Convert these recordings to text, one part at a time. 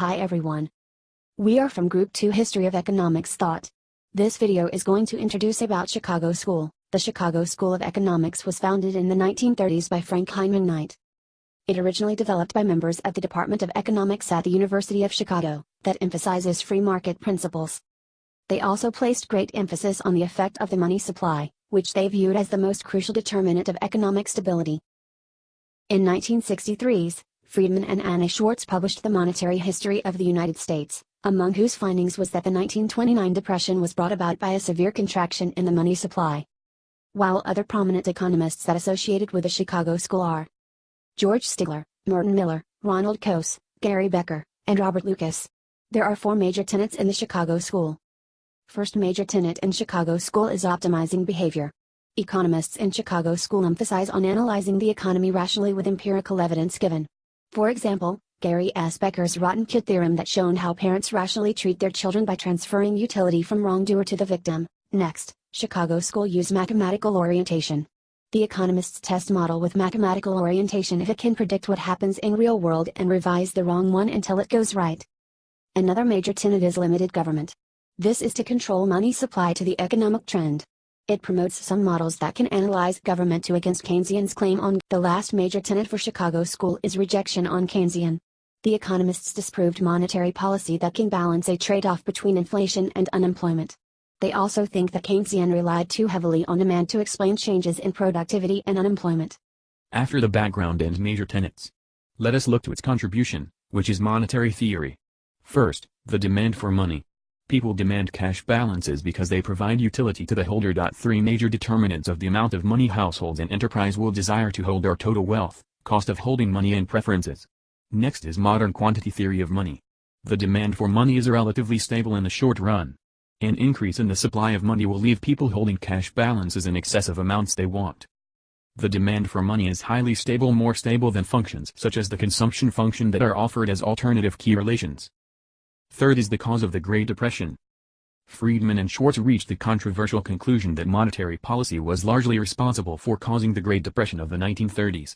Hi everyone. We are from Group 2 History of Economics Thought. This video is going to introduce about Chicago School. The Chicago School of Economics was founded in the 1930s by Frank Hyman Knight. It originally developed by members of the Department of Economics at the University of Chicago, that emphasizes free market principles. They also placed great emphasis on the effect of the money supply, which they viewed as the most crucial determinant of economic stability. In 1963, Friedman and Anna Schwartz published The Monetary History of the United States, among whose findings was that the 1929 Depression was brought about by a severe contraction in the money supply. While other prominent economists that associated with the Chicago School are George Stigler, Merton Miller, Ronald Coase, Gary Becker, and Robert Lucas. There are four major tenets in the Chicago School. First major tenet in Chicago School is optimizing behavior. Economists in Chicago School emphasize on analyzing the economy rationally with empirical evidence given. For example, Gary S. Becker's rotten kid theorem that shown how parents rationally treat their children by transferring utility from wrongdoer to the victim. Next, Chicago School use mathematical orientation. The economists test model with mathematical orientation if it can predict what happens in real world and revise the wrong one until it goes right. Another major tenet is limited government. This is to control money supply to the economic trend. It promotes some models that can analyze government to against Keynesian's claim on. The last major tenet for Chicago School is rejection on Keynesian. The economists disproved monetary policy that can balance a trade-off between inflation and unemployment. They also think that Keynesian relied too heavily on demand to explain changes in productivity and unemployment. After the background and major tenets, let us look to its contribution, which is monetary theory. First, the demand for money. People demand cash balances because they provide utility to the holder. Three major determinants of the amount of money households and enterprise will desire to hold are total wealth, cost of holding money, and preferences. Next is modern quantity theory of money. The demand for money is relatively stable in the short run. An increase in the supply of money will leave people holding cash balances in excess of amounts they want. The demand for money is highly stable, more stable than functions such as the consumption function that are offered as alternative key relations. Third is the cause of the Great Depression. Friedman and Schwartz reached the controversial conclusion that monetary policy was largely responsible for causing the Great Depression of the 1930s.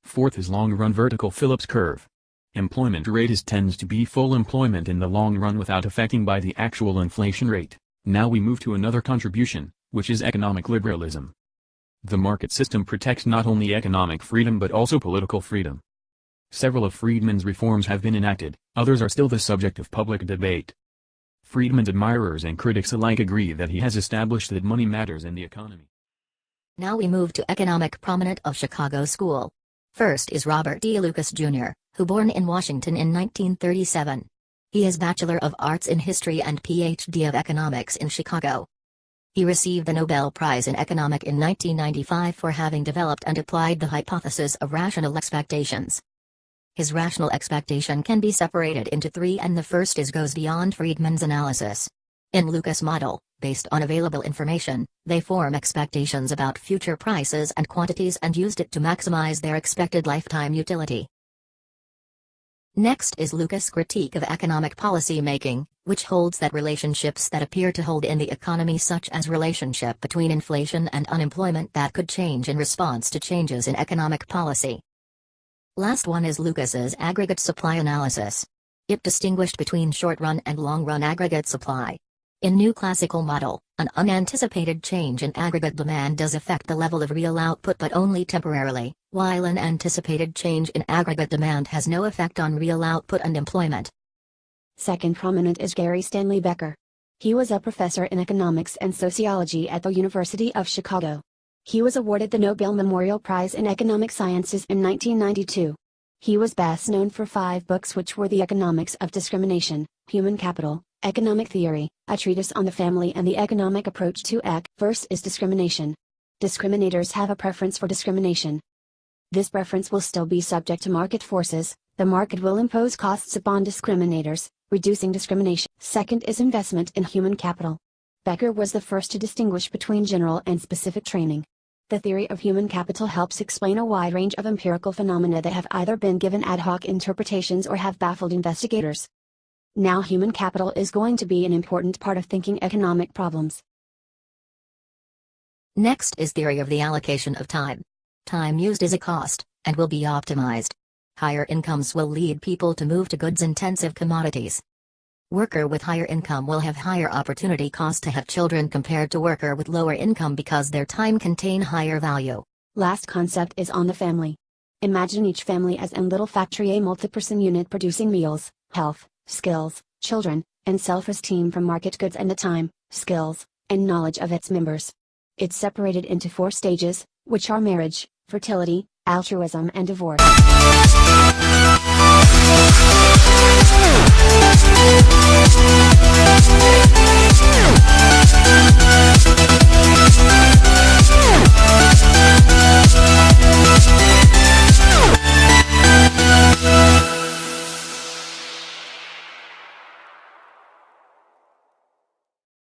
Fourth is long-run vertical Phillips curve. Employment rate tends to be full employment in the long run without affecting by the actual inflation rate. Now we move to another contribution, which is economic liberalism. The market system protects not only economic freedom but also political freedom. Several of Friedman's reforms have been enacted, others are still the subject of public debate. Friedman's admirers and critics alike agree that he has established that money matters in the economy. Now we move to economic prominent of Chicago School. First is Robert D. Lucas Jr., who born in Washington in 1937. He is Bachelor of Arts in History and Ph.D. of Economics in Chicago. He received the Nobel Prize in Economics in 1995 for having developed and applied the hypothesis of rational expectations. His rational expectation can be separated into three, and the first goes beyond Friedman's analysis. In Lucas' model, based on available information, they form expectations about future prices and quantities and used it to maximize their expected lifetime utility. Next is Lucas' critique of economic policy making, which holds that relationships that appear to hold in the economy, such as relationship between inflation and unemployment, that could change in response to changes in economic policy. Last one is Lucas's aggregate supply analysis. It distinguished between short-run and long-run aggregate supply. In New Classical Model, an unanticipated change in aggregate demand does affect the level of real output but only temporarily, while an anticipated change in aggregate demand has no effect on real output and employment. Second prominent is Gary Stanley Becker. He was a professor in economics and sociology at the University of Chicago. He was awarded the Nobel Memorial Prize in Economic Sciences in 1992. He was best known for 5 books, which were The Economics of Discrimination, Human Capital, Economic Theory, A Treatise on the Family, and The Economic Approach to Ec. First is discrimination. Discriminators have a preference for discrimination. This preference will still be subject to market forces. The market will impose costs upon discriminators, reducing discrimination. Second is investment in human capital. Becker was the first to distinguish between general and specific training. The theory of human capital helps explain a wide range of empirical phenomena that have either been given ad hoc interpretations or have baffled investigators. Now human capital is going to be an important part of thinking economic problems. Next is theory of the allocation of time. Time used is a cost, and will be optimized. Higher incomes will lead people to move to goods-intensive commodities. Worker with higher income will have higher opportunity cost to have children compared to worker with lower income because their time contain higher value. Last concept is on the family. Imagine each family as a little factory, a multi-person unit producing meals, health, skills, children, and self-esteem from market goods and the time, skills, and knowledge of its members. It's separated into 4 stages, which are marriage, fertility, altruism and divorce.